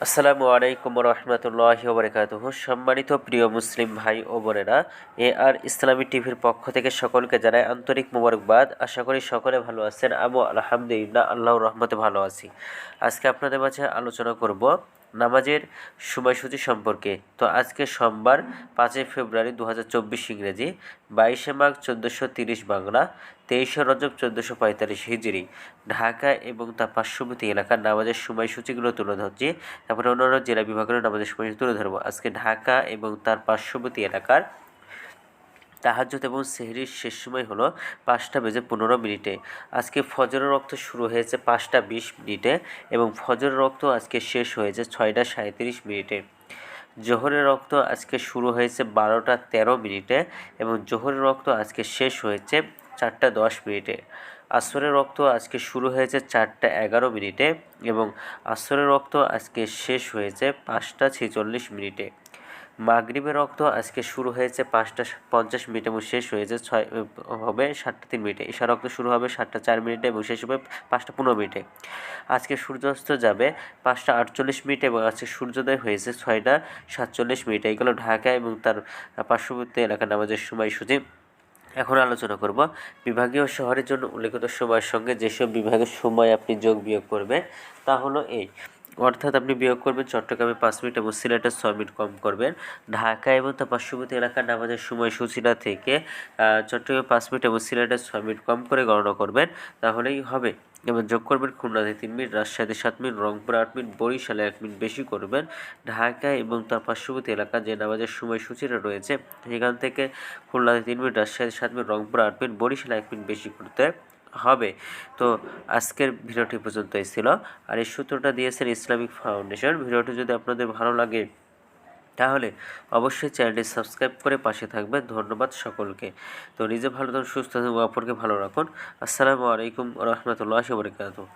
আসসালামু আলাইকুম রহমতুল্লাহি ওবরাকাতুহু। সম্মানিত প্রিয় মুসলিম ভাই ও বোনেরা, আর ইসলামী টিভির পক্ষ থেকে সকলকে জানাই আন্তরিক মোবারকবাদ। আশা করি সকলে ভালো আছেন। আমি আলহামদুলিল্লাহ আল্লাহর রহমতে ভালো আছি। আজকে আপনাদের মাঝে আলোচনা করব নামাজের সময়সূচি সম্পর্কে। তো আজকে সোমবার 5 ফেব্রুয়ারি 2024 ইংরেজি, 22 মাঘ 1430 বাংলা, 23 রজব 1445 হিজরি। ঢাকা এবং তার পার্শ্ববর্তী এলাকার নামাজের সময়সূচিগুলো তুলে ধরছি। তারপরে অন্যান্য জেলা বিভাগের নামাজের সময়সূচি তুলে ধরবো। আজকে ঢাকা এবং তার পার্শ্ববর্তী এলাকার তাহাজ্জুদ এবং সেহরির শেষ সময় হলো 5:15। আজকে ফজরের রক্ত শুরু হয়েছে 5:20 এবং ফজরের রক্ত আজকে শেষ হয়েছে 6:37। জোহরের রক্ত আজকে শুরু হয়েছে 12:13 এবং জোহরের রক্ত আজকে শেষ হয়েছে 4:10। আসরের রক্ত আজকে শুরু হয়েছে 4:11 এবং আসরের রক্ত আজকে শেষ হয়েছে 5:46। মাগরিবের রক্ত আজকে শুরু হয়েছে 5:50 এবং শেষ হয়েছে 7:03। ঈশা রক্ত শুরু হবে 7:04 এবং শেষ হবে 5:15। আজকে সূর্যাস্ত যাবে 5:48 এবং আজকে সূর্যোদয় হয়েছে 6:47। এইগুলো ঢাকা এবং তার পার্শ্ববর্তী এলাকার নামাজের সময়সূচি। এখন আলোচনা করব বিভাগীয় শহরের জন্য উল্লেখিত সময়ের সঙ্গে যেসব বিভাগের সময় আপনি যোগ বিয়োগ করবেন তা হলো এই। অর্থাৎ আপনি বিয়োগ করবেন চট্টগ্রামে 5 মিনিট এবং সিলেটে 6 মিনিট কম করবেন। ঢাকা এবং তার পার্শ্ববর্তী এলাকার নামাজের সময়সূচিটা থেকে চট্টগ্রামে 5 মিনিট এবং সিলেটে 6 মিনিট কম করে গণনা করবেন, তাহলেই হবে। এবং যোগ করবেন খুলনাতে 3 মিনিট, রাজশাহীতে 7 মিনিট, রংপুরে 8 মিনিট, বরিশালে 1 মিনিট বেশি করবেন। ঢাকা এবং তার পার্শ্ববর্তী এলাকা যে নামাজের সময়সূচিটা রয়েছে সেখান থেকে খুলনাতে 3 মিনিট, রাজশাহীতে 7 মিনিট, রংপুরে 8 মিনিট, বরিশালে 1 মিনিট বেশি করতে হবে। তো আজকের ভিডিওটি পর্যন্তই ছিল। আর এই সূত্রটা দিয়েছেন ইসলামিক ফাউন্ডেশন। ভিডিওটি যদি আপনাদের ভালো লাগে তাহলে অবশ্যই চ্যানেলটি সাবস্ক্রাইব করে পাশে থাকবেন। ধন্যবাদ সকলকে। তো নিজে ভালো থাকুন, সুস্থ থাকুন, অপরকে ভালো রাখুন। আসসালামু আলাইকুম রহমতুল্লাহি ওয়া বারাকাতুহু।